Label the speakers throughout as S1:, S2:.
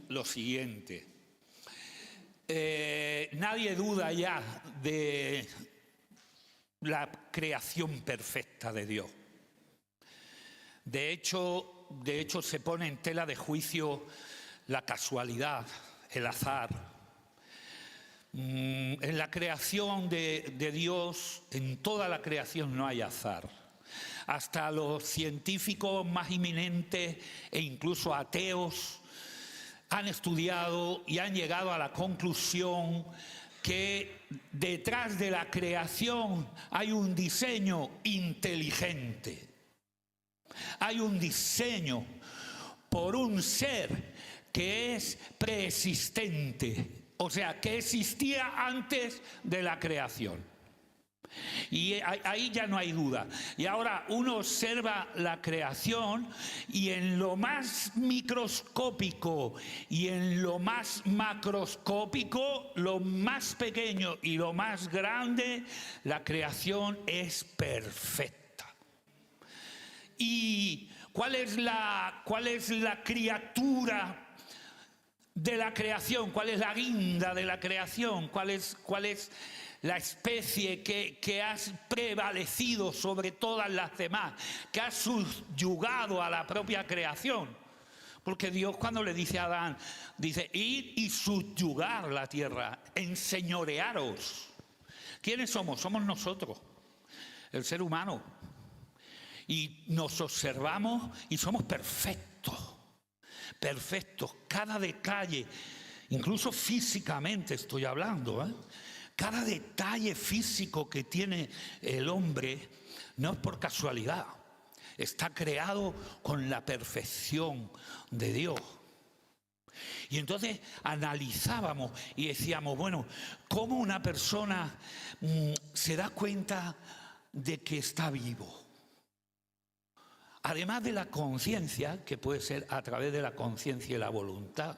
S1: lo siguiente. Nadie duda ya de la creación perfecta de Dios. De hecho se pone en tela de juicio la casualidad, el azar. En la creación de Dios, en toda la creación no hay azar. Hasta los científicos más inminentes e incluso ateos han estudiado y han llegado a la conclusión que detrás de la creación hay un diseño inteligente. Hay un diseño por un ser que es preexistente, o sea, que existía antes de la creación. Y ahí ya no hay duda. Y ahora uno observa la creación y en lo más microscópico y en lo más macroscópico, lo más pequeño y lo más grande, la creación es perfecta. ¿Y cuál es la criatura de la creación? ¿Cuál es la guinda de la creación? ¿Cuál es la especie que ha prevalecido sobre todas las demás, que ha subyugado a la propia creación? Porque Dios, cuando le dice a Adán, dice: id y subyugar la tierra, enseñorearos. ¿Quiénes somos? Somos nosotros, el ser humano. Y nos observamos y somos perfectos, perfectos. Cada detalle, incluso físicamente estoy hablando, cada detalle físico que tiene el hombre no es por casualidad. Está creado con la perfección de Dios. Y entonces analizábamos y decíamos, bueno, ¿cómo una persona se da cuenta de que está vivo? Además de la conciencia, que puede ser a través de la conciencia y la voluntad,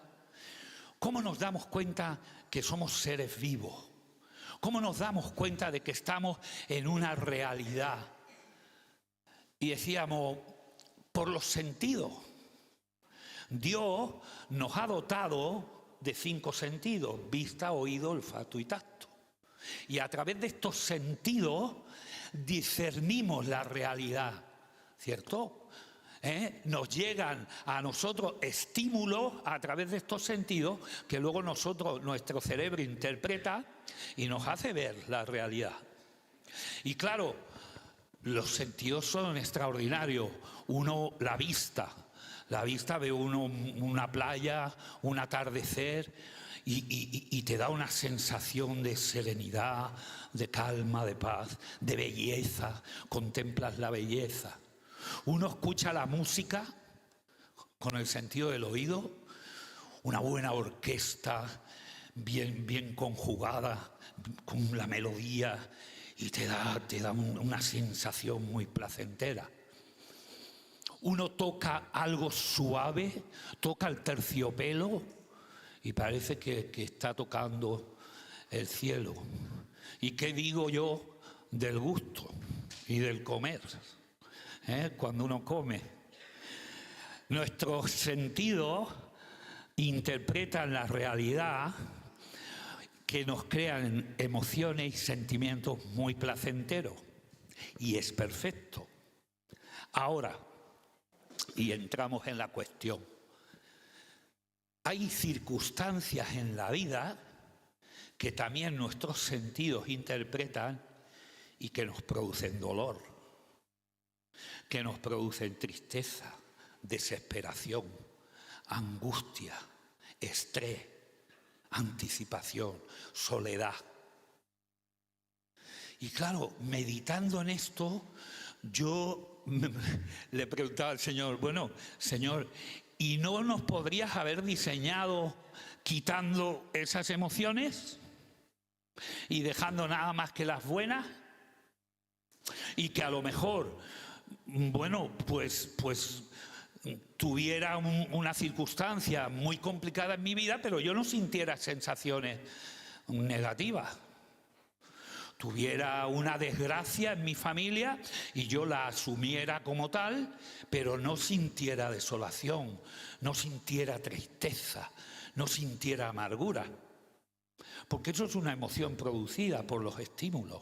S1: ¿cómo nos damos cuenta que somos seres vivos? ¿Cómo nos damos cuenta de que estamos en una realidad? Y decíamos, por los sentidos. Dios nos ha dotado de 5 sentidos: vista, oído, olfato y tacto. Y a través de estos sentidos discernimos la realidad, ¿cierto? Nos llegan a nosotros estímulos a través de estos sentidos que luego nuestro cerebro interpreta y nos hace ver la realidad. Y claro, los sentidos son extraordinarios. Uno, la vista ve uno una playa, un atardecer y te da una sensación de serenidad, de calma, de paz, de belleza. Contemplas la belleza. Uno escucha la música con el sentido del oído, una buena orquesta bien conjugada con la melodía, y te da una sensación muy placentera. Uno toca algo suave, toca el terciopelo y parece que está tocando el cielo. ¿Y qué digo yo del gusto y del comer? Cuando uno come, nuestros sentidos interpretan la realidad, que nos crean emociones y sentimientos muy placenteros, y es perfecto. Ahora, y entramos en la cuestión, hay circunstancias en la vida que también nuestros sentidos interpretan y que nos producen dolor, que nos producen tristeza, desesperación, angustia, estrés, anticipación, soledad. Y claro, meditando en esto, yo le preguntaba al Señor, bueno, Señor, ¿y no nos podrías haber diseñado quitando esas emociones y dejando nada más que las buenas? Y que a lo mejor, bueno, pues tuviera una circunstancia muy complicada en mi vida, pero yo no sintiera sensaciones negativas. tuviera una desgracia en mi familia y yo la asumiera como tal, pero no sintiera desolación, no sintiera tristeza, no sintiera amargura. Porque eso es una emoción producida por los estímulos,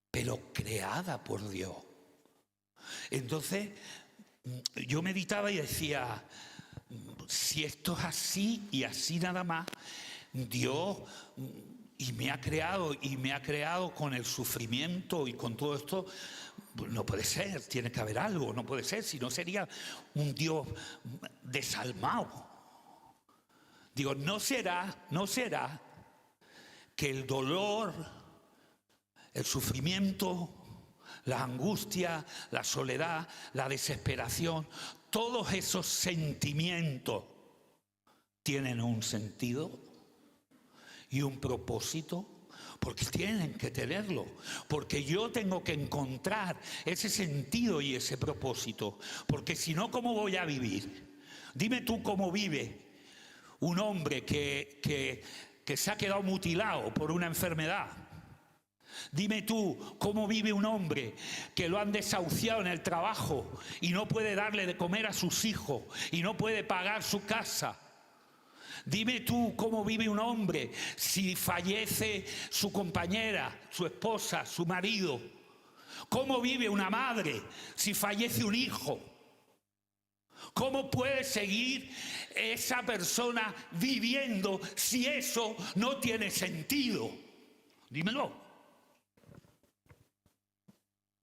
S1: pero creada por Dios. Entonces, yo meditaba y decía, si esto es así y así nada más, Dios me ha creado con el sufrimiento y con todo esto, pues no puede ser, tiene que haber algo, no puede ser, si no sería un Dios desalmado. Digo, no será que el dolor, el sufrimiento, la angustia, la soledad, la desesperación, todos esos sentimientos tienen un sentido y un propósito, porque tienen que tenerlo, porque yo tengo que encontrar ese sentido y ese propósito, porque si no, ¿cómo voy a vivir? Dime tú cómo vive un hombre que se ha quedado mutilado por una enfermedad. Dime tú cómo vive un hombre que lo han desahuciado en el trabajo y no puede darle de comer a sus hijos y no puede pagar su casa. Dime tú cómo vive un hombre si fallece su compañera, su esposa, su marido. ¿Cómo vive una madre si fallece un hijo? ¿Cómo puede seguir esa persona viviendo si eso no tiene sentido? Dímelo.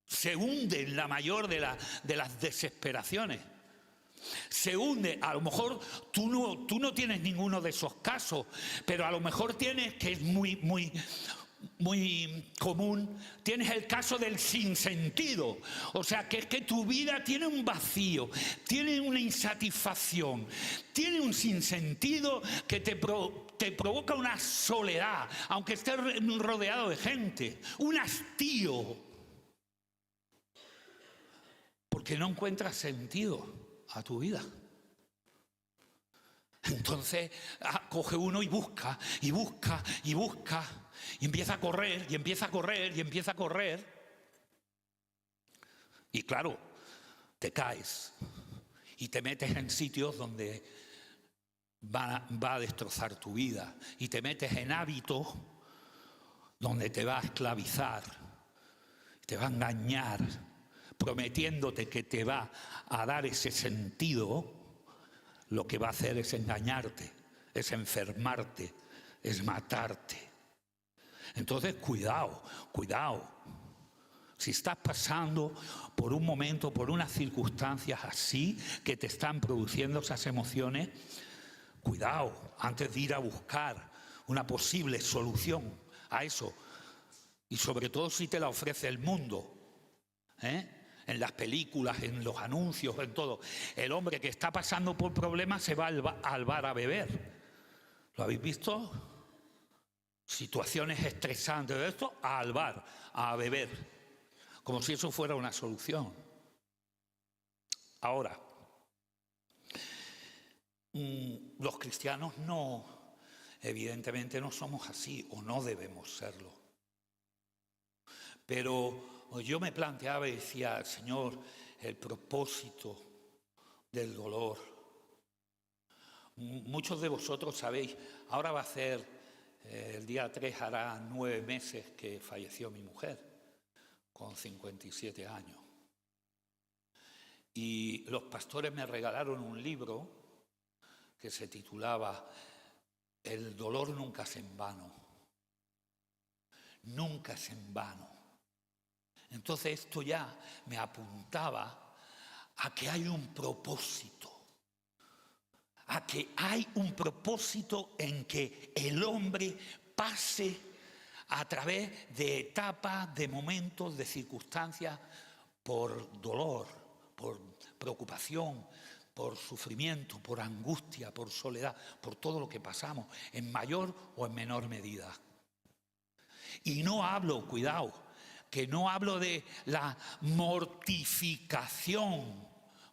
S1: Se hunde en la mayor de las desesperaciones. Se hunde, a lo mejor tú no tienes ninguno de esos casos, pero a lo mejor tienes, que es muy común, tienes el caso del sinsentido. O sea, que es que tu vida tiene un vacío, tiene una insatisfacción, tiene un sinsentido que te provoca una soledad, aunque estés rodeado de gente, un hastío, porque no encuentras sentido a tu vida. Entonces coge uno y busca, y busca, y busca, y empieza a correr, y empieza a correr, y empieza a correr. Y claro, te caes y te metes en sitios donde va a destrozar tu vida, y te metes en hábitos donde te va a esclavizar, te va a engañar, prometiéndote que te va a dar ese sentido. Lo que va a hacer es engañarte, es enfermarte, es matarte. Entonces, cuidado. Si estás pasando por un momento, por unas circunstancias así que te están produciendo esas emociones, cuidado antes de ir a buscar una posible solución a eso. Y sobre todo si te la ofrece el mundo, en las películas, en los anuncios, en todo. El hombre que está pasando por problemas se va al bar a beber. ¿Lo habéis visto? Situaciones estresantes de esto, al bar, a beber. Como si eso fuera una solución. Ahora, los cristianos evidentemente no somos así, o no debemos serlo. Pero yo me planteaba y decía, Señor, el propósito del dolor. Muchos de vosotros sabéis, ahora va a ser, el día 3 hará 9 meses que falleció mi mujer, con 57 años. Y los pastores me regalaron un libro que se titulaba El dolor nunca es en vano. Nunca es en vano. Entonces esto ya me apuntaba a que hay un propósito, a que hay un propósito en que el hombre pase a través de etapas, de momentos, de circunstancias, por dolor, por preocupación, por sufrimiento, por angustia, por soledad, por todo lo que pasamos, en mayor o en menor medida. Y no hablo, cuidado, que no hablo de la mortificación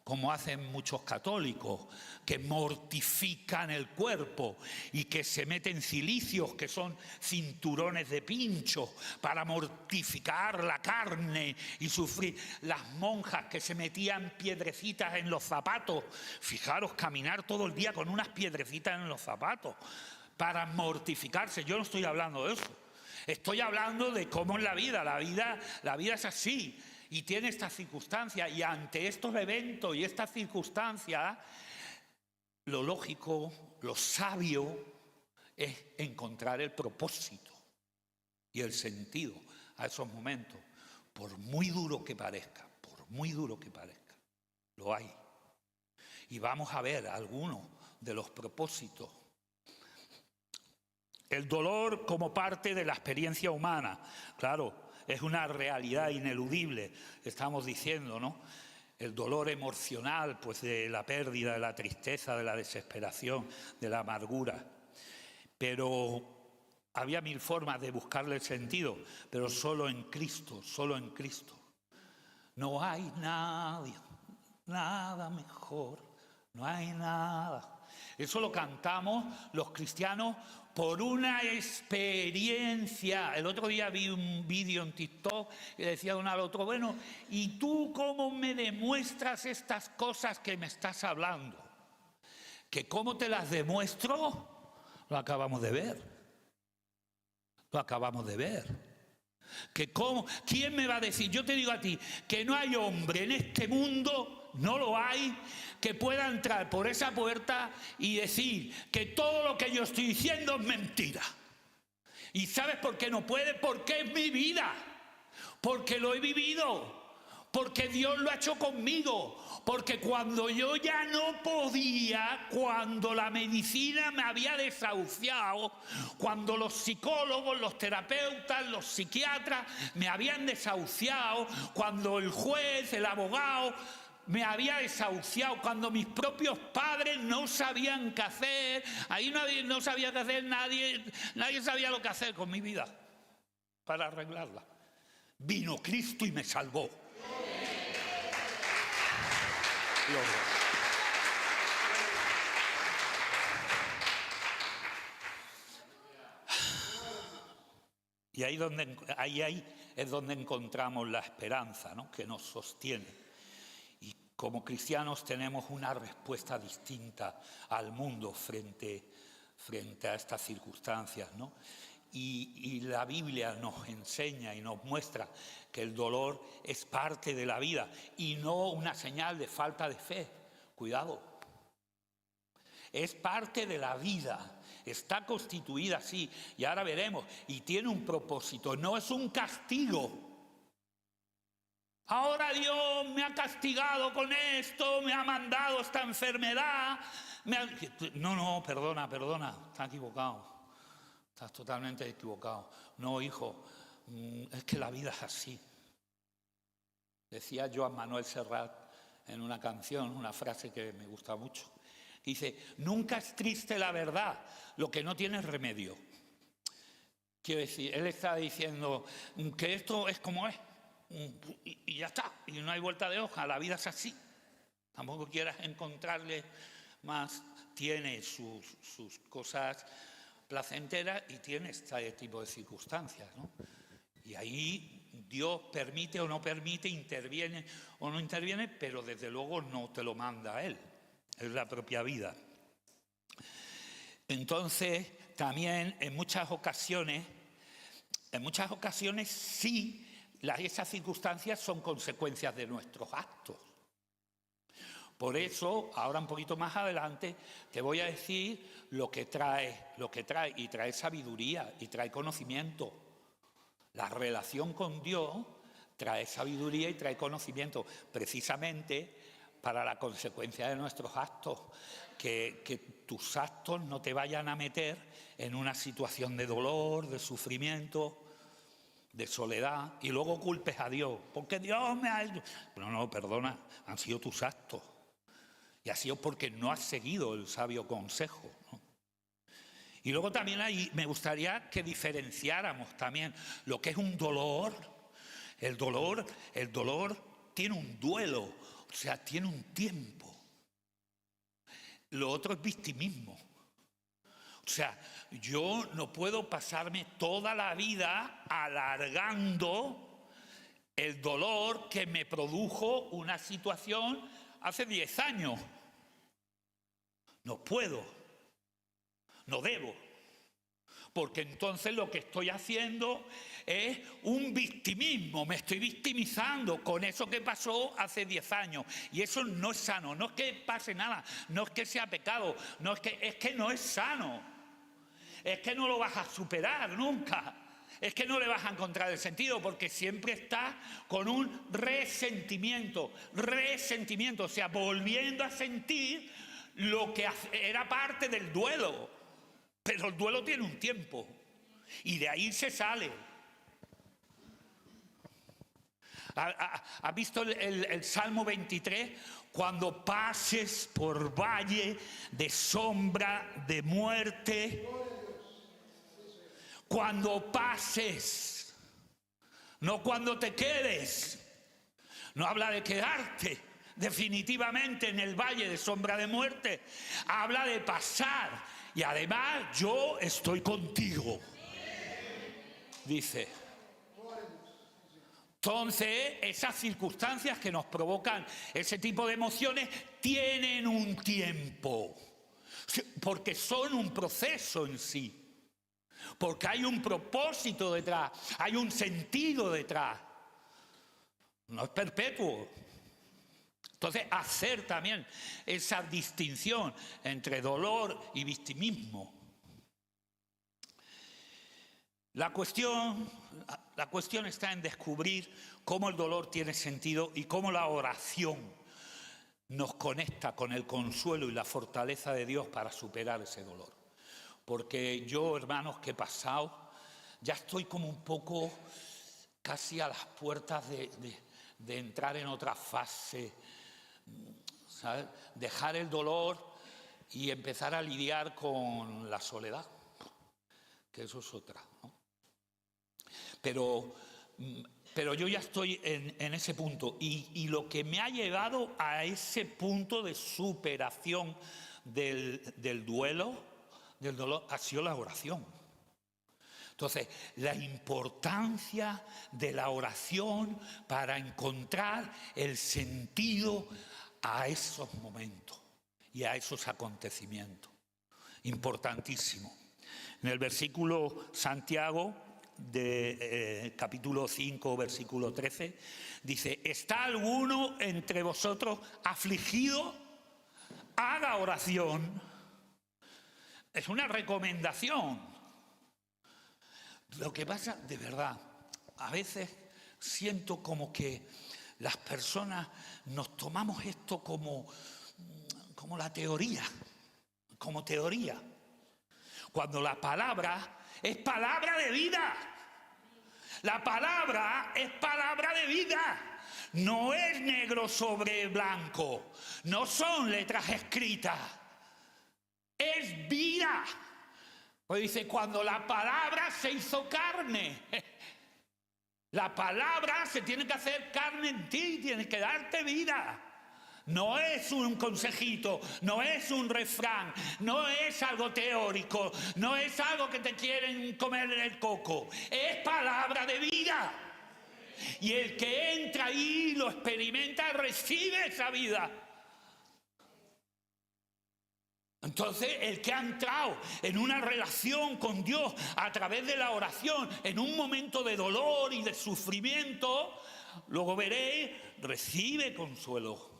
S1: como hacen muchos católicos, que mortifican el cuerpo y que se meten cilicios, que son cinturones de pincho, para mortificar la carne y sufrir. Las monjas que se metían piedrecitas en los zapatos, fijaros, caminar todo el día con unas piedrecitas en los zapatos, para mortificarse. Yo no estoy hablando de eso. Estoy hablando de cómo es la vida. La vida es así. Y tiene estas circunstancias, y ante estos eventos y estas circunstancias, lo lógico, lo sabio, es encontrar el propósito y el sentido a esos momentos, por muy duro que parezca, lo hay. Y vamos a ver algunos de los propósitos. El dolor como parte de la experiencia humana, claro. Es una realidad ineludible, estamos diciendo, ¿no? El dolor emocional, pues de la pérdida, de la tristeza, de la desesperación, de la amargura. Pero había mil formas de buscarle el sentido, pero solo en Cristo, solo en Cristo. No hay nada mejor, no hay nada. Eso lo cantamos los cristianos por una experiencia. El otro día vi un vídeo en TikTok que decía uno al otro, bueno, ¿y tú cómo me demuestras estas cosas que me estás hablando? ¿Que cómo te las demuestro? Lo acabamos de ver. Que cómo, ¿quién me va a decir? Yo te digo a ti que no hay hombre en este mundo, no lo hay, que pueda entrar por esa puerta y decir que todo lo que yo estoy diciendo es mentira. ¿Y sabes por qué no puede? Porque es mi vida, porque lo he vivido, porque Dios lo ha hecho conmigo, porque cuando yo ya no podía, cuando la medicina me había desahuciado, cuando los psicólogos, los terapeutas, los psiquiatras me habían desahuciado, cuando el juez, el abogado me había desahuciado, cuando mis propios padres no sabían qué hacer, ahí no sabía qué hacer, nadie sabía lo que hacer con mi vida para arreglarla. Vino Cristo y me salvó. Y ahí es donde encontramos la esperanza, ¿no?, que nos sostiene. Y como cristianos tenemos una respuesta distinta al mundo frente a estas circunstancias, ¿no? Y la Biblia nos enseña y nos muestra que el dolor es parte de la vida y no una señal de falta de fe. Cuidado. Es parte de la vida, está constituida así, y ahora veremos, y tiene un propósito, no es un castigo. Ahora Dios me ha castigado con esto, me ha mandado esta enfermedad. No, perdona, está equivocado. Estás totalmente equivocado. No, hijo, es que la vida es así. Decía Joan Manuel Serrat en una canción, una frase que me gusta mucho. Dice, nunca es triste la verdad, lo que no tiene remedio. Quiero decir, él está diciendo que esto es como es. Y ya está, y no hay vuelta de hoja, la vida es así. Tampoco quieras encontrarle más. Tiene sus cosas placenteras y tiene este tipo de circunstancias, ¿no? Y ahí Dios permite o no permite, interviene o no interviene, pero desde luego no te lo manda Él, es la propia vida. Entonces, también en muchas ocasiones sí, esas circunstancias son consecuencias de nuestros actos. Por eso, ahora un poquito más adelante, te voy a decir lo que trae, y trae sabiduría, y trae conocimiento. La relación con Dios trae sabiduría y trae conocimiento, precisamente para la consecuencia de nuestros actos, que tus actos no te vayan a meter en una situación de dolor, de sufrimiento, de soledad, y luego culpes a Dios, porque Dios me ha... No, perdona, han sido tus actos. Y ha sido porque no has seguido el sabio consejo, ¿no? Y luego también me gustaría que diferenciáramos también lo que es un dolor. El dolor tiene un duelo, O sea, tiene un tiempo. Lo otro es victimismo. O sea, yo no puedo pasarme toda la vida alargando el dolor que me produjo una situación hace 10 años. No puedo, no debo, porque entonces lo que estoy haciendo es un victimismo, me estoy victimizando con eso que pasó hace 10 años. Y eso no es sano, no es que pase nada, no es que sea pecado, no es que no es sano, es que no lo vas a superar nunca. Es que no le vas a encontrar el sentido, porque siempre estás con un resentimiento, o sea, volviendo a sentir lo que era parte del duelo. Pero el duelo tiene un tiempo y de ahí se sale. ¿Has visto el Salmo 23? Cuando pases por valle de sombra de muerte. Cuando pases, no cuando te quedes. No habla de quedarte definitivamente en el valle de sombra de muerte. Habla de pasar. Y además yo estoy contigo, dice. Entonces, esas circunstancias que nos provocan ese tipo de emociones tienen un tiempo, porque son un proceso en sí. Porque hay un propósito detrás, hay un sentido detrás. No es perpetuo. Entonces, hacer también esa distinción entre dolor y victimismo. La cuestión está en descubrir cómo el dolor tiene sentido y cómo la oración nos conecta con el consuelo y la fortaleza de Dios para superar ese dolor. Porque yo, hermanos, que he pasado, ya estoy como un poco casi a las puertas de entrar en otra fase, ¿sabes? Dejar el dolor y empezar a lidiar con la soledad, que eso es otra, ¿no? Pero yo ya estoy en ese punto y lo que me ha llevado a ese punto de superación del dolor ha sido la oración. Entonces, la importancia de la oración para encontrar el sentido a esos momentos y a esos acontecimientos. Importantísimo. En el versículo Santiago, de capítulo 5, versículo 13, dice: ¿está alguno entre vosotros afligido? Haga oración. Es una recomendación. Lo que pasa, de verdad, a veces siento como que las personas nos tomamos esto como la teoría, como teoría, cuando la palabra es palabra de vida. La palabra es palabra de vida. No es negro sobre blanco, no son letras escritas, es vida. Pues dice, cuando la palabra se hizo carne. La palabra se tiene que hacer carne en ti, tiene que darte vida. No es un consejito, no es un refrán, no es algo teórico, no es algo que te quieren comer en el coco. Es palabra de vida. Y el que entra ahí, lo experimenta, recibe esa vida. Entonces, el que ha entrado en una relación con Dios a través de la oración, en un momento de dolor y de sufrimiento, luego veréis, recibe consuelo.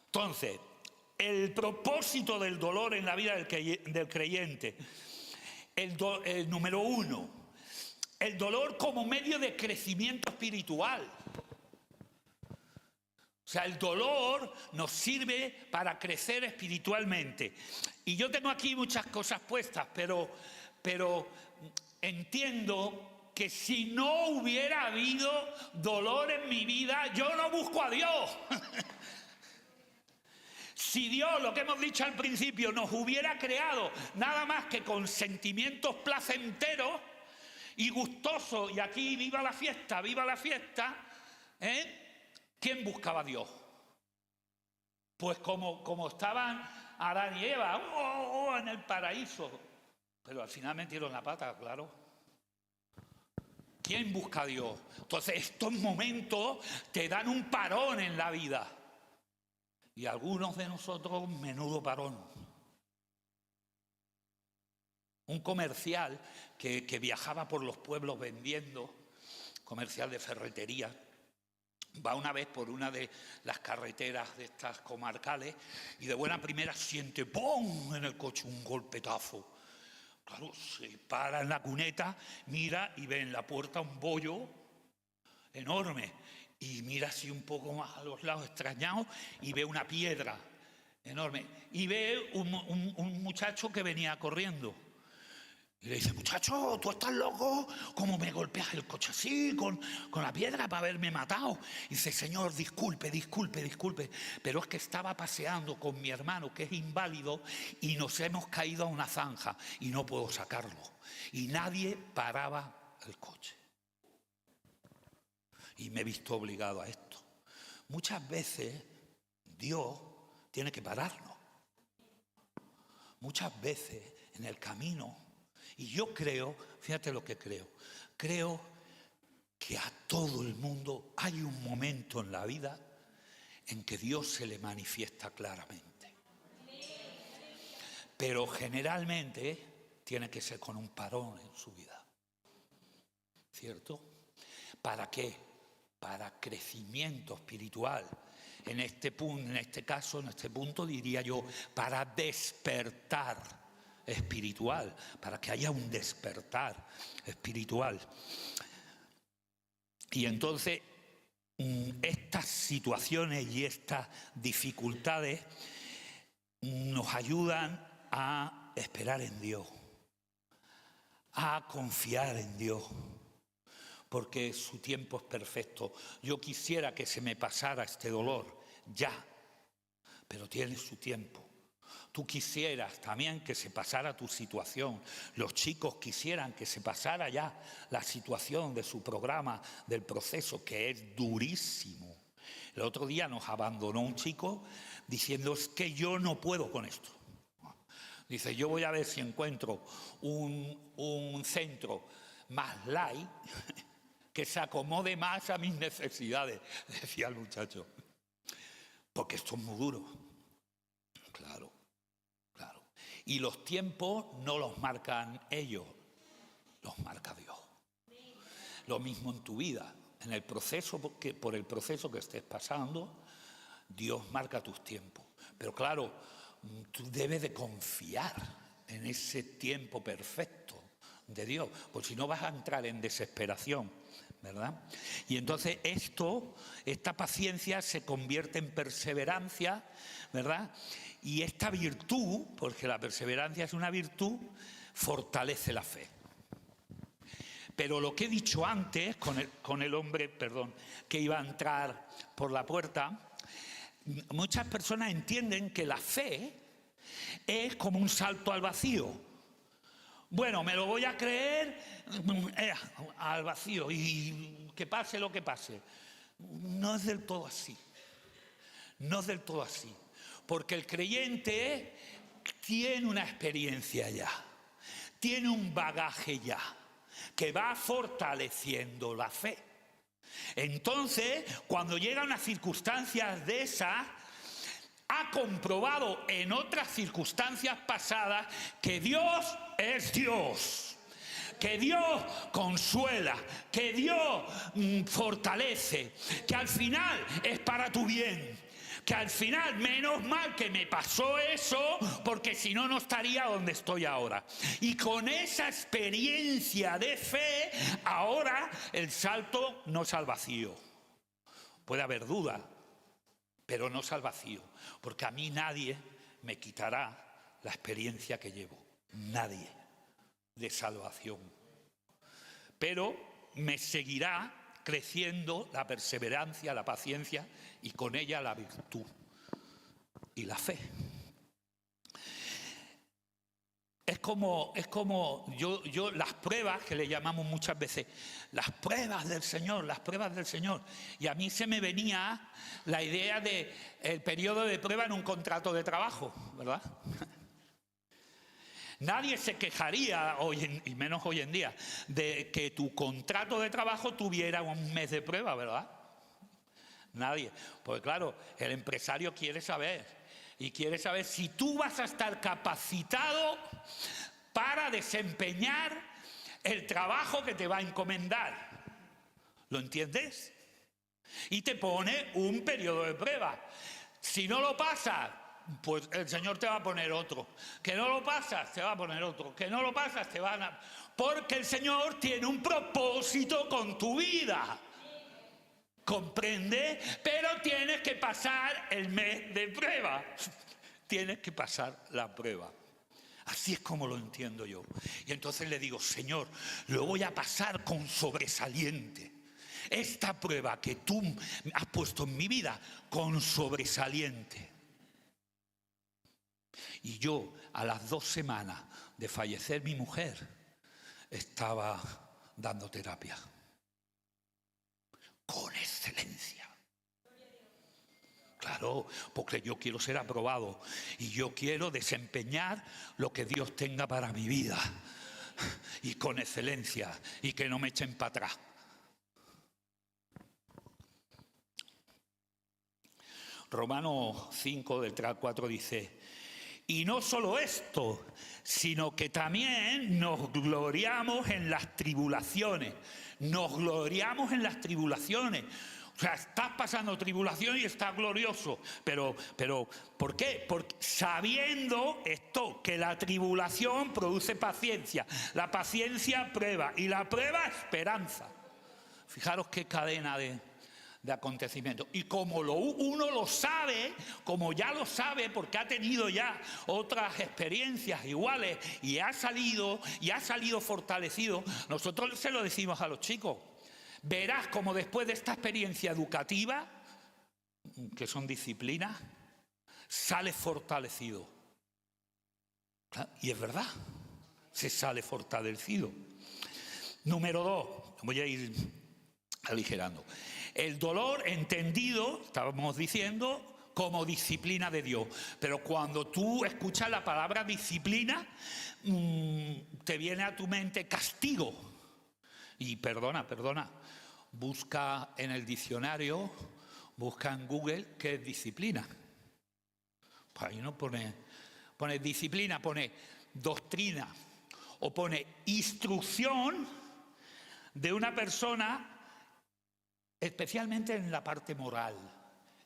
S1: Entonces, el propósito del dolor en la vida del creyente, el número 1, el dolor como medio de crecimiento espiritual. O sea, el dolor nos sirve para crecer espiritualmente. Y yo tengo aquí muchas cosas puestas, pero entiendo que si no hubiera habido dolor en mi vida, yo no busco a Dios. Si Dios, lo que hemos dicho al principio, nos hubiera creado nada más que con sentimientos placenteros y gustosos, y aquí viva la fiesta, ¿Quién buscaba a Dios? Pues como estaban Adán y Eva, en el paraíso. Pero al final metieron la pata, claro. ¿Quién busca a Dios? Entonces estos momentos te dan un parón en la vida. Y algunos de nosotros, menudo parón. Un comercial que viajaba por los pueblos vendiendo, comercial de ferretería, va una vez por una de las carreteras de estas comarcales y de buena primera siente ¡pum! En el coche un golpetazo. Claro, se para en la cuneta, mira y ve en la puerta un bollo enorme. Y mira así un poco más a los lados extrañado y ve una piedra enorme. Y ve un muchacho que venía corriendo. Y le dice, muchacho, ¿tú estás loco? ¿Cómo me golpeas el coche así, con la piedra para haberme matado? Y dice, señor, disculpe, pero es que estaba paseando con mi hermano, que es inválido, y nos hemos caído a una zanja y no puedo sacarlo. Y nadie paraba el coche. Y me he visto obligado a esto. Muchas veces Dios tiene que pararnos. Muchas veces en el camino. Y yo creo, fíjate lo que creo que a todo el mundo hay un momento en la vida en que Dios se le manifiesta claramente. Pero generalmente tiene que ser con un parón en su vida. ¿Cierto? ¿Para qué? Para crecimiento espiritual. En este punto diría yo, para despertar espiritual, para que haya un despertar espiritual. Y entonces estas situaciones y estas dificultades nos ayudan a esperar en Dios, a confiar en Dios, porque su tiempo es perfecto. Yo quisiera que se me pasara este dolor ya, pero tiene su tiempo. Tú quisieras también que se pasara tu situación. Los chicos quisieran que se pasara ya la situación de su programa, del proceso, que es durísimo. El otro día nos abandonó un chico diciendo, es que yo no puedo con esto. Dice, yo voy a ver si encuentro un centro más light que se acomode más a mis necesidades, decía el muchacho. Porque esto es muy duro. Claro. Y los tiempos no los marcan ellos, los marca Dios. Lo mismo en tu vida, en el proceso, por el proceso que estés pasando, Dios marca tus tiempos. Pero claro, tú debes de confiar en ese tiempo perfecto de Dios, porque si no vas a entrar en desesperación, ¿verdad? Y entonces esta paciencia se convierte en perseverancia, ¿verdad? Y esta virtud, porque la perseverancia es una virtud, fortalece la fe. Pero lo que he dicho antes, con el hombre, que iba a entrar por la puerta, muchas personas entienden que la fe es como un salto al vacío. Bueno, me lo voy a creer al vacío y que pase lo que pase. No es del todo así. No es del todo así. Porque el creyente tiene una experiencia ya, tiene un bagaje ya, que va fortaleciendo la fe. Entonces, cuando llegan unas circunstancias de esas, ha comprobado en otras circunstancias pasadas que Dios es Dios, que Dios consuela, que Dios fortalece, que al final es para tu bien. Que al final, menos mal que me pasó eso, porque si no, no estaría donde estoy ahora. Y con esa experiencia de fe, ahora el salto no es al vacío. Puede haber duda, pero no es al vacío, porque a mí nadie me quitará la experiencia que llevo. Nadie de salvación. Pero me seguirá creciendo la perseverancia, la paciencia y con ella la virtud y la fe. yo las pruebas que le llamamos muchas veces, las pruebas del Señor, las pruebas del Señor. Y a mí se me venía la idea de el periodo de prueba en un contrato de trabajo, ¿verdad? Nadie se quejaría, y menos hoy en día, de que tu contrato de trabajo tuviera un mes de prueba, ¿verdad? Nadie. Porque claro, el empresario quiere saber. Y quiere saber si tú vas a estar capacitado para desempeñar el trabajo que te va a encomendar. ¿Lo entiendes? Y te pone un periodo de prueba. Si no lo pasas, pues el Señor te va a poner otro. Que no lo pasas, te va a poner otro. Que no lo pasas, te van a... Porque el Señor tiene un propósito con tu vida. ¿Comprende? Pero tienes que pasar el mes de prueba. Tienes que pasar la prueba. Así es como lo entiendo yo. Y entonces le digo, Señor, lo voy a pasar con sobresaliente. Esta prueba que tú has puesto en mi vida, con sobresaliente. Y yo, a las 2 semanas de fallecer mi mujer, estaba dando terapia. Con excelencia. Claro, porque yo quiero ser aprobado y yo quiero desempeñar lo que Dios tenga para mi vida y con excelencia y que no me echen para atrás. Romanos 5 del 3 al 4 dice: y no solo esto, sino que también nos gloriamos en las tribulaciones. Nos gloriamos en las tribulaciones. O sea, estás pasando tribulación y estás glorioso. Pero, ¿por qué? Porque sabiendo esto, que la tribulación produce paciencia. La paciencia prueba y la prueba esperanza. Fijaros qué cadena de acontecimientos. Y como uno lo sabe, como ya lo sabe, porque ha tenido ya otras experiencias iguales y ha salido fortalecido, nosotros se lo decimos a los chicos. Verás como después de esta experiencia educativa, que son disciplinas, sales fortalecido. Y es verdad, se sale fortalecido. Número 2, voy a ir aligerando. El dolor entendido, estábamos diciendo, como disciplina de Dios. Pero cuando tú escuchas la palabra disciplina, te viene a tu mente castigo. Y perdona, busca en el diccionario, busca en Google qué es disciplina. Pues ahí no pone disciplina, pone doctrina o pone instrucción de una persona, especialmente en la parte moral,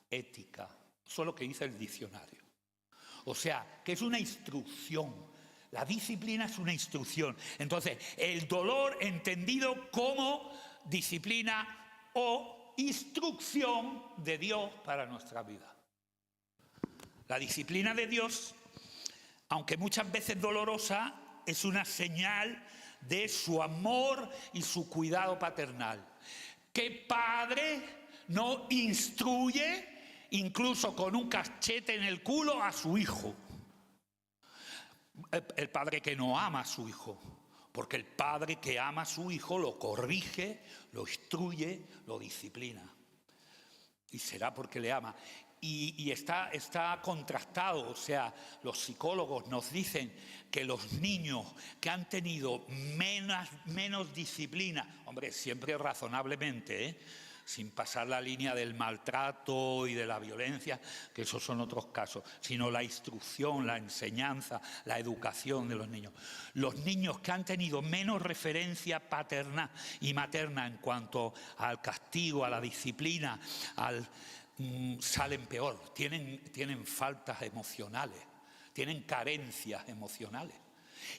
S1: ética. Eso es lo que dice el diccionario. O sea, que es una instrucción. La disciplina es una instrucción. Entonces, el dolor entendido como disciplina o instrucción de Dios para nuestra vida. La disciplina de Dios, aunque muchas veces dolorosa, es una señal de su amor y su cuidado paternal. ¿Qué padre no instruye, incluso con un cachete en el culo, a su hijo? El padre que no ama a su hijo, porque el padre que ama a su hijo lo corrige, lo instruye, lo disciplina. Y será porque le ama. Y está contrastado, o sea, los psicólogos nos dicen que los niños que han tenido menos disciplina, hombre, siempre razonablemente, sin pasar la línea del maltrato y de la violencia, que esos son otros casos, sino la instrucción, la enseñanza, la educación de los niños. Los niños que han tenido menos referencia paterna y materna en cuanto al castigo, a la disciplina, salen peor, tienen faltas emocionales, tienen carencias emocionales.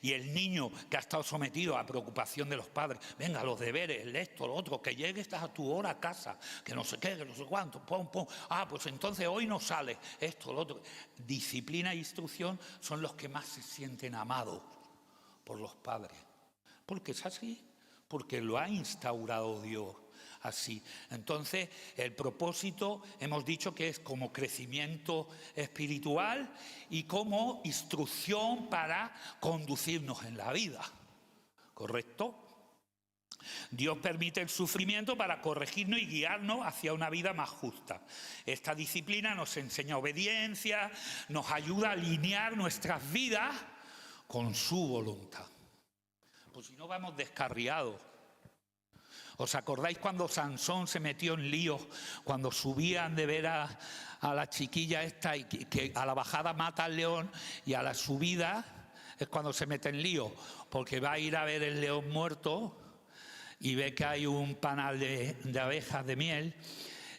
S1: Y el niño que ha estado sometido a preocupación de los padres, venga, los deberes, esto, lo otro, que llegues a tu hora a casa, que no sé qué, que no sé cuánto, pues entonces hoy no sales, esto, lo otro. Disciplina e instrucción son los que más se sienten amados por los padres. Porque es así, porque lo ha instaurado Dios. así. Entonces, el propósito hemos dicho que es como crecimiento espiritual y como instrucción para conducirnos en la vida, ¿correcto? Dios permite el sufrimiento para corregirnos y guiarnos hacia una vida más justa. Esta disciplina nos enseña obediencia, nos ayuda a alinear nuestras vidas con su voluntad. Pues si no vamos descarriados. ¿Os acordáis cuando Sansón se metió en líos, cuando subían de ver a la chiquilla esta y que a la bajada mata al león y a la subida es cuando se mete en lío? Porque va a ir a ver el león muerto y ve que hay un panal de abejas de miel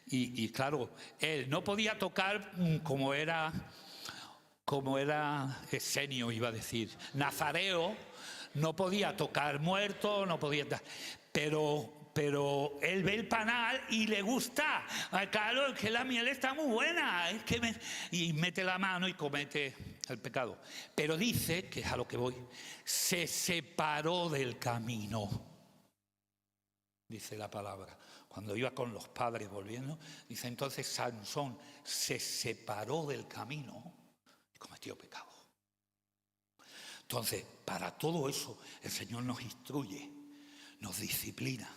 S1: y claro, él no podía tocar como era Esenio, iba a decir, nazareo, no podía tocar muerto, no podía... Pero él ve el panal y le gusta. Claro, es que la miel está muy buena. Y mete la mano y comete el pecado. Pero dice, que es a lo que voy, se separó del camino. Dice la palabra. Cuando iba con los padres volviendo, dice entonces Sansón se separó del camino y cometió pecado. Entonces, para todo eso, el Señor nos instruye, nos disciplina,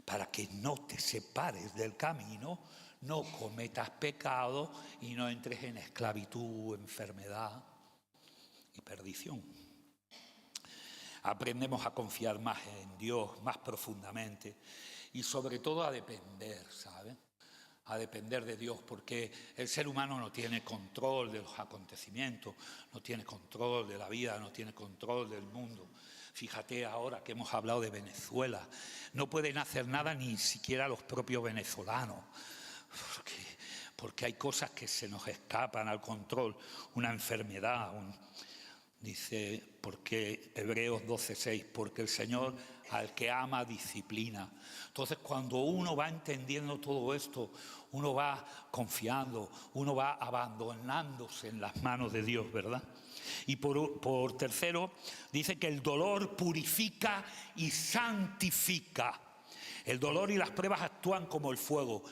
S1: para que no te separes del camino, no cometas pecado y no entres en esclavitud, enfermedad y perdición. Aprendemos a confiar más en Dios, más profundamente y sobre todo a depender, ¿sabes? A depender de Dios, porque el ser humano no tiene control de los acontecimientos, no tiene control de la vida, no tiene control del mundo. Fíjate ahora que hemos hablado de Venezuela, no pueden hacer nada ni siquiera los propios venezolanos, porque hay cosas que se nos escapan al control, una enfermedad, dice, porque Hebreos 12:6, porque el Señor al que ama disciplina. Entonces, cuando uno va entendiendo todo esto, uno va confiando, uno va abandonándose en las manos de Dios, ¿verdad? Y por tercero, dice que el dolor purifica y santifica. El dolor y las pruebas actúan como el fuego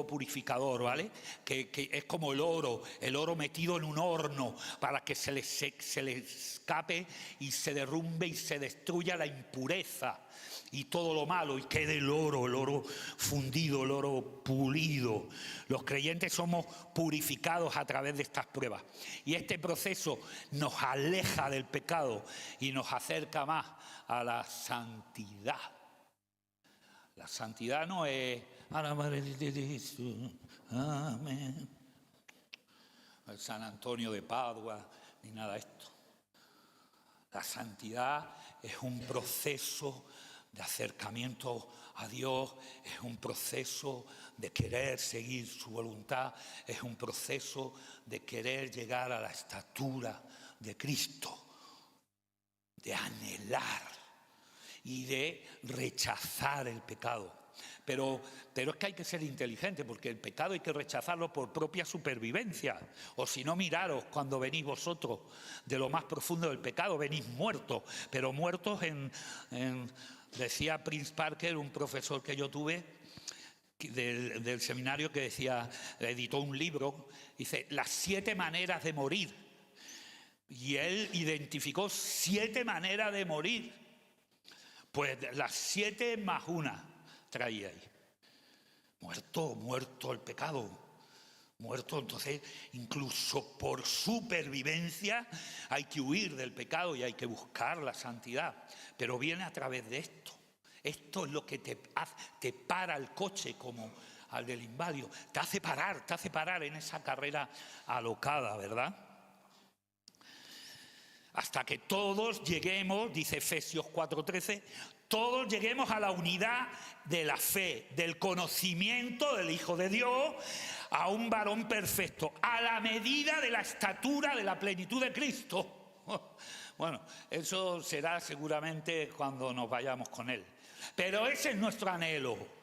S1: purificador, ¿vale? Que es como el oro metido en un horno para que se le escape y se derrumbe y se destruya la impureza y todo lo malo y quede el oro fundido, el oro pulido. Los creyentes somos purificados a través de estas pruebas y este proceso nos aleja del pecado y nos acerca más a la santidad. La santidad no es amén, el San Antonio de Padua, ni nada de esto. La santidad es un proceso de acercamiento a Dios, es un proceso de querer seguir su voluntad, es un proceso de querer llegar a la estatura de Cristo, de anhelar y de rechazar el pecado. Pero es que hay que ser inteligente, porque el pecado hay que rechazarlo por propia supervivencia. O si no, miraros cuando venís vosotros de lo más profundo del pecado, venís muertos, pero muertos decía Prince Parker, un profesor que yo tuve del seminario, que decía, editó un libro, dice, las 7 maneras de morir. Y él identificó 7 maneras de morir. Pues las 7 más una traía ahí. Muerto el pecado. Muerto, entonces, incluso por supervivencia hay que huir del pecado y hay que buscar la santidad. Pero viene a través de esto. Esto es lo que te para el coche como al del inválido. Te hace parar en esa carrera alocada, ¿verdad? Hasta que todos lleguemos, dice Efesios 4:13, todos lleguemos a la unidad de la fe, del conocimiento del Hijo de Dios, a un varón perfecto, a la medida de la estatura de la plenitud de Cristo. Bueno, eso será seguramente cuando nos vayamos con Él. Pero ese es nuestro anhelo.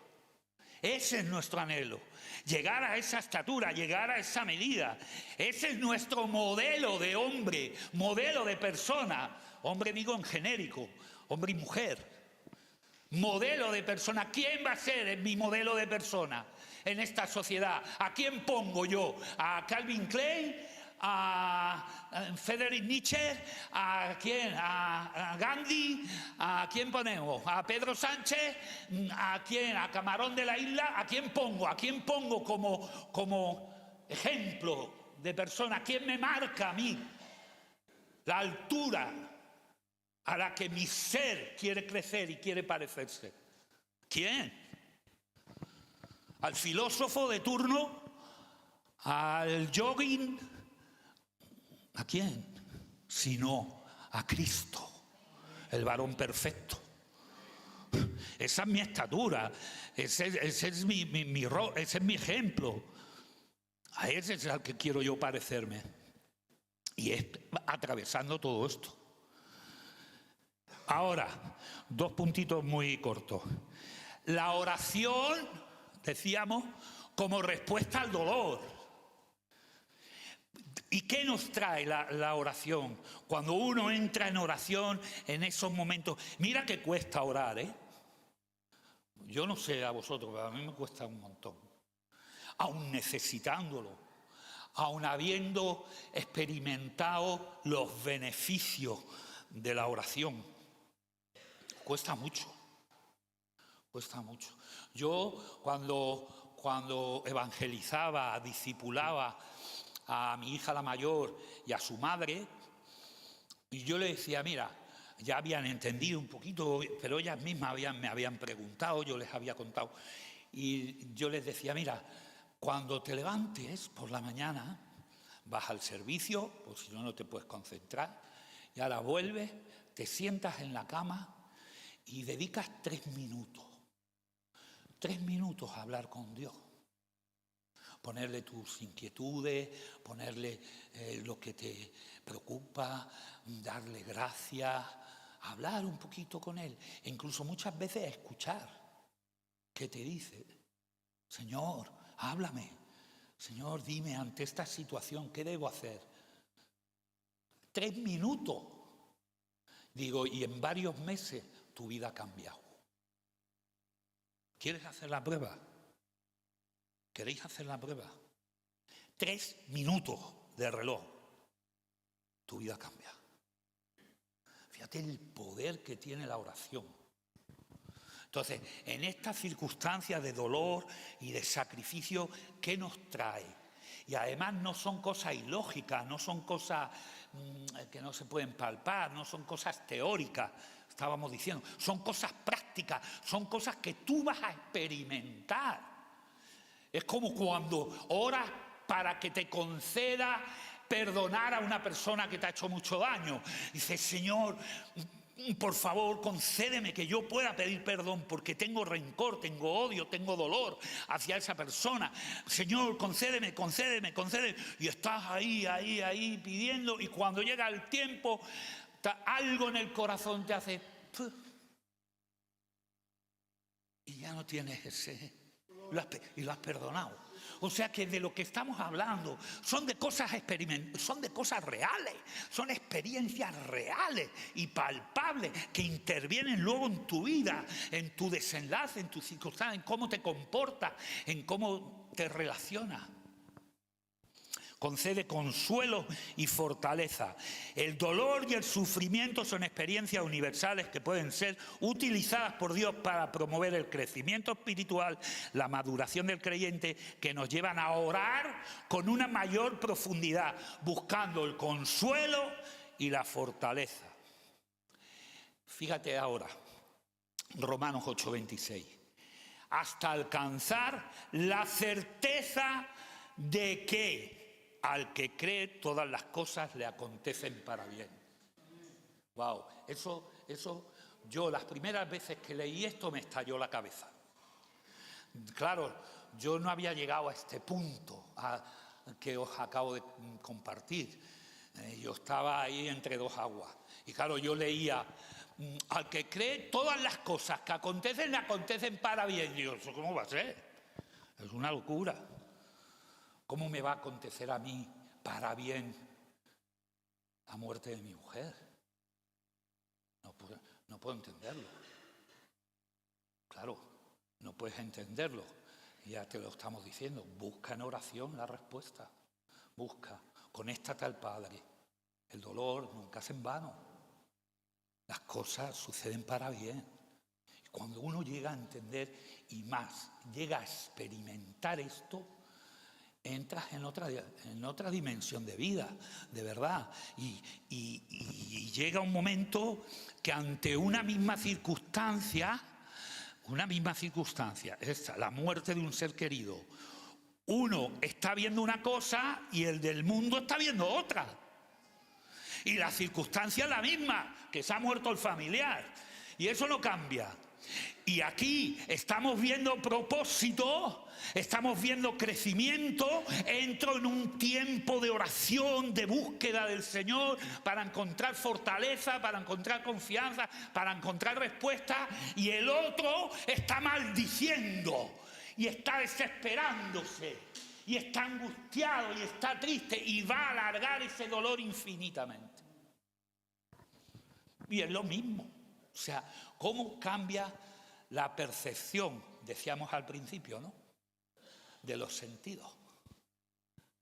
S1: Ese es nuestro anhelo. Llegar a esa estatura, llegar a esa medida. Ese es nuestro modelo de hombre, modelo de persona. Hombre digo en genérico, hombre y mujer. Modelo de persona. ¿Quién va a ser mi modelo de persona en esta sociedad? ¿A quién pongo yo? ¿A Calvin Klein? ¿A Friedrich Nietzsche? ¿A quién? ¿A Gandhi? ¿A quién ponemos? ¿A Pedro Sánchez? ¿A quién? ¿A Camarón de la Isla? ¿A quién pongo? ¿A quién pongo como ejemplo de persona? ¿Quién me marca a mí la altura a la que mi ser quiere crecer y quiere parecerse? ¿Quién? ¿Al filósofo de turno? ¿Al jogging? ¿A quién? Sino a Cristo, el varón perfecto. Esa es mi estatura, ese es mi ejemplo. A ese es al que quiero yo parecerme. Y es atravesando todo esto. Ahora, 2 puntitos muy cortos. La oración, decíamos, como respuesta al dolor. ¿Y qué nos trae la oración? Cuando uno entra en oración, en esos momentos, mira que cuesta orar, ¿eh? Yo no sé a vosotros, pero a mí me cuesta un montón. Aún necesitándolo, aún habiendo experimentado los beneficios de la oración. Cuesta mucho, cuesta mucho. Yo cuando evangelizaba, discipulaba a mi hija la mayor y a su madre, y yo le decía, mira, ya habían entendido un poquito, pero ellas mismas me habían preguntado, yo les había contado, y yo les decía, mira, cuando te levantes por la mañana, vas al servicio, pues si no, no te puedes concentrar, y ahora vuelves, te sientas en la cama y dedicas 3 minutos a hablar con Dios. Ponerle tus inquietudes, ponerle lo que te preocupa, darle gracias, hablar un poquito con Él. E incluso muchas veces escuchar qué te dice. Señor, háblame. Señor, dime ante esta situación, ¿qué debo hacer? 3 minutos. Digo, y en varios meses tu vida ha cambiado. ¿Quieres hacer la prueba? ¿Queréis hacer la prueba? 3 minutos de reloj. Tu vida cambia. Fíjate el poder que tiene la oración. Entonces, en estas circunstancias de dolor y de sacrificio, ¿qué nos trae? Y además no son cosas ilógicas, no son cosas que no se pueden palpar, no son cosas teóricas, estábamos diciendo, son cosas prácticas, son cosas que tú vas a experimentar. Es como cuando oras para que te conceda perdonar a una persona que te ha hecho mucho daño. Dices, Señor, por favor, concédeme que yo pueda pedir perdón porque tengo rencor, tengo odio, tengo dolor hacia esa persona. Señor, concédeme. Y estás ahí pidiendo, y cuando llega el tiempo, algo en el corazón te hace... Y ya no tienes ese... y lo has perdonado. O sea que de lo que estamos hablando son de cosas son de cosas reales, son experiencias reales y palpables que intervienen luego en tu vida, en tu desenlace, en tus circunstancias, en cómo te comportas, en cómo te relacionas. Concede consuelo y fortaleza. El dolor y el sufrimiento son experiencias universales que pueden ser utilizadas por Dios para promover el crecimiento espiritual, la maduración del creyente, que nos llevan a orar con una mayor profundidad, buscando el consuelo y la fortaleza. Fíjate ahora, Romanos 8:26. Hasta alcanzar la certeza de que al que cree todas las cosas le acontecen para bien. Wow, eso yo las primeras veces que leí esto me estalló la cabeza. Claro, yo no había llegado a este punto que os acabo de compartir. Yo estaba ahí entre 2 aguas. Y claro, yo leía, al que cree todas las cosas que acontecen, le acontecen para bien. Digo, ¿eso cómo va a ser? Es una locura. ¿Cómo me va a acontecer a mí para bien la muerte de mi mujer? No puedo entenderlo. Claro, no puedes entenderlo. Ya te lo estamos diciendo. Busca en oración la respuesta. Busca, conéctate al Padre. El dolor nunca es en vano. Las cosas suceden para bien. Y cuando uno llega a entender y más, llega a experimentar esto, entras en otra dimensión de vida, de verdad. Y llega un momento que ante una misma circunstancia, esta, la muerte de un ser querido, uno está viendo una cosa y el del mundo está viendo otra. Y la circunstancia es la misma, que se ha muerto el familiar. Y eso no cambia. Y aquí estamos viendo propósito, estamos viendo crecimiento. Entro en un tiempo de oración, de búsqueda del Señor para encontrar fortaleza, para encontrar confianza, para encontrar respuesta. Y el otro está maldiciendo y está desesperándose y está angustiado y está triste y va a alargar ese dolor infinitamente. Y es lo mismo. O sea, ¿cómo cambia la percepción, decíamos al principio, ¿no?, de los sentidos?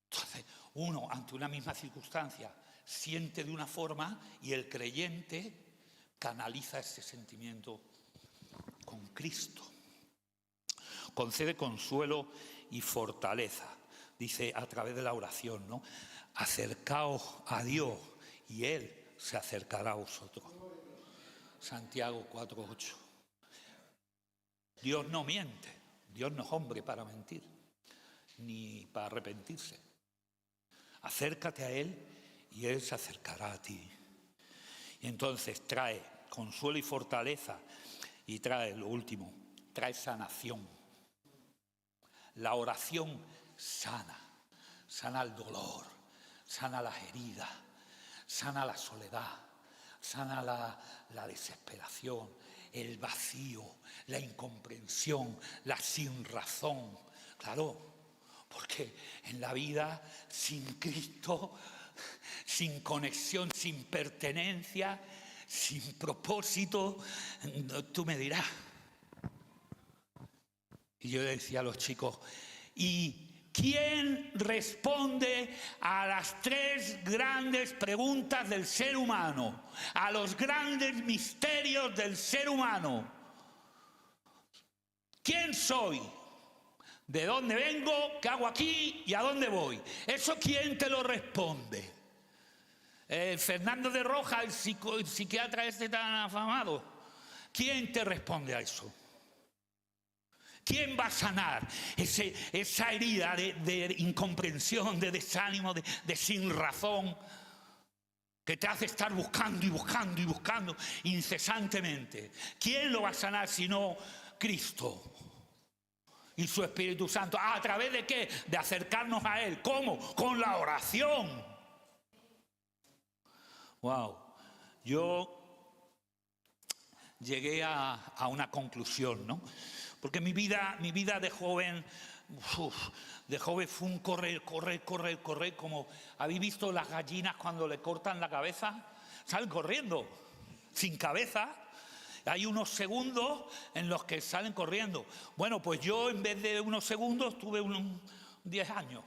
S1: Entonces, uno ante una misma circunstancia siente de una forma y el creyente canaliza ese sentimiento con Cristo. Concede consuelo y fortaleza, dice a través de la oración, ¿no? Acercaos a Dios y Él se acercará a vosotros. Santiago 4:8. Dios no miente, Dios no es hombre para mentir, ni para arrepentirse. Acércate a Él y Él se acercará a ti. Y entonces trae consuelo y fortaleza y trae lo último, trae sanación. La oración sana el dolor, sana las heridas, sana la soledad, sana la desesperación, el vacío, la incomprensión, la sinrazón. Claro, porque en la vida sin Cristo, sin conexión, sin pertenencia, sin propósito, tú me dirás. Y yo decía a los chicos, ¿y quién responde a las tres grandes preguntas del ser humano? A los grandes misterios del ser humano. ¿Quién soy? ¿De dónde vengo? ¿Qué hago aquí? ¿Y a dónde voy? ¿Eso quién te lo responde? Fernando de Roja, el psiquiatra este tan afamado. ¿Quién te responde a eso? ¿Quién va a sanar esa herida de incomprensión, de desánimo, de sinrazón, que te hace estar buscando y buscando y buscando incesantemente? ¿Quién lo va a sanar si no Cristo y su Espíritu Santo? ¿A través de qué? De acercarnos a Él. ¿Cómo? Con la oración. Wow. Yo llegué a una conclusión, ¿no? Porque mi vida de joven fue un correr, como habéis visto las gallinas cuando le cortan la cabeza, salen corriendo, sin cabeza. Hay unos segundos en los que salen corriendo. Bueno, pues yo en vez de unos segundos tuve 10 años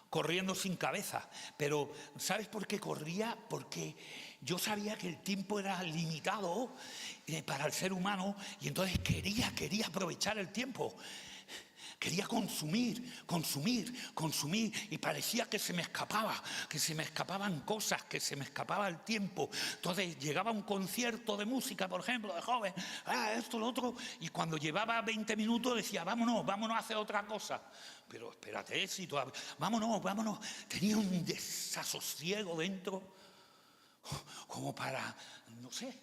S1: corriendo sin cabeza. Pero ¿sabes por qué corría? Porque yo sabía que el tiempo era limitado para el ser humano y entonces quería aprovechar el tiempo. Quería consumir y parecía que se me escapaban cosas, que se me escapaba el tiempo. Entonces llegaba a un concierto de música, por ejemplo, de joven, esto, lo otro, y cuando llevaba 20 minutos decía, vámonos a hacer otra cosa. Pero espérate, si todavía, vámonos. Tenía un desasosiego dentro, como para, no sé,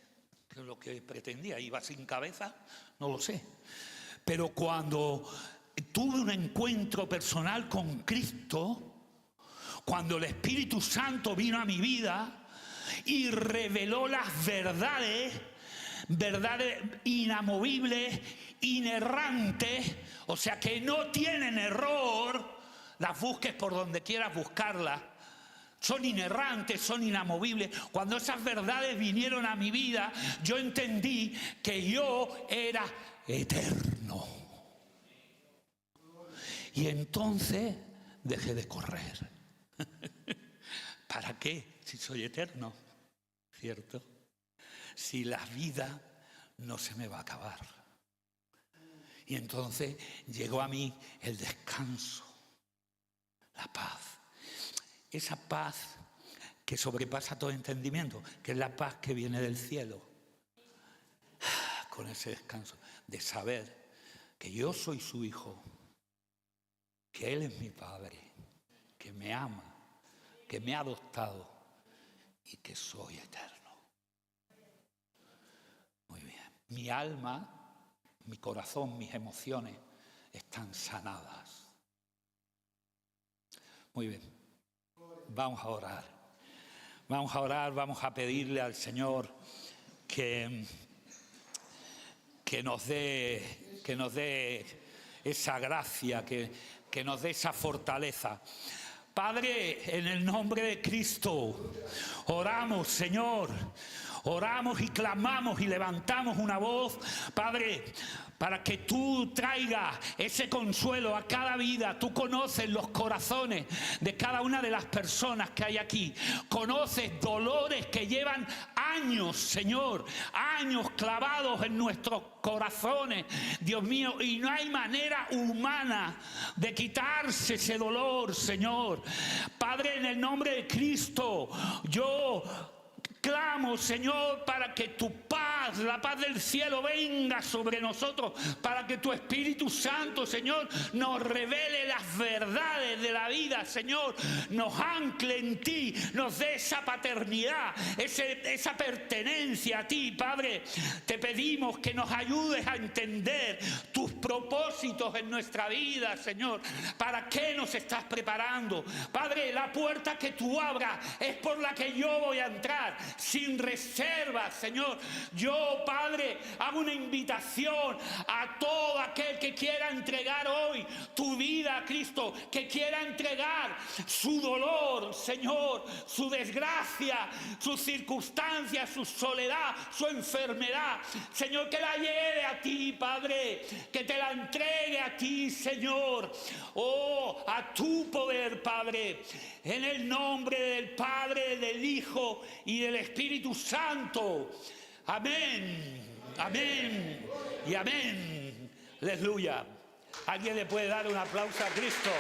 S1: qué es lo que pretendía, iba sin cabeza, no lo sé. Pero cuando tuve un encuentro personal con Cristo, cuando el Espíritu Santo vino a mi vida y reveló las verdades inamovibles, inerrantes, o sea que no tienen error, las busques por donde quieras buscarlas, son inerrantes, son inamovibles. Cuando esas verdades vinieron a mi vida, yo entendí que yo era eterno. Y entonces dejé de correr. ¿Para qué? Si soy eterno, ¿cierto? Si la vida no se me va a acabar. Y entonces llegó a mí el descanso, la paz. Esa paz que sobrepasa todo entendimiento, que es la paz que viene del cielo. Con ese descanso de saber que yo soy su hijo, que Él es mi Padre, que me ama, que me ha adoptado y que soy eterno. Muy bien. Mi alma, mi corazón, mis emociones están sanadas. Muy bien. Vamos a orar. Vamos a orar, vamos a pedirle al Señor que nos dé esa gracia, que nos dé esa fortaleza. Padre, en el nombre de Cristo, oramos, Señor, oramos y clamamos y levantamos una voz, Padre, para que tú traigas ese consuelo a cada vida. Tú conoces los corazones de cada una de las personas que hay aquí. Conoces dolores que llevan años, Señor, años clavados en nuestros corazones, Dios mío, y no hay manera humana de quitarse ese dolor, Señor. Padre, en el nombre de Cristo, yo clamo, Señor, para que tu paz, la paz del cielo, venga sobre nosotros, para que tu Espíritu Santo, Señor, nos revele las verdades de la vida, Señor, nos ancle en ti, nos dé esa paternidad, esa pertenencia a ti, Padre. Te pedimos que nos ayudes a entender tus propósitos en nuestra vida, Señor. ¿Para qué nos estás preparando? Padre, la puerta que tú abras es por la que yo voy a entrar, sin reservas, Señor. Yo, Padre, hago una invitación a todo aquel que quiera entregar hoy tu vida a Cristo, que quiera entregar su dolor, Señor, su desgracia, sus circunstancias, su soledad, su enfermedad, Señor, que la lleve a ti, Padre, que te la entregue a ti, Señor, oh, a tu poder, Padre, en el nombre del Padre, del Hijo y del Espíritu Santo. Amén, amén y amén. Aleluya. ¿Alguien le puede dar un aplauso a Cristo?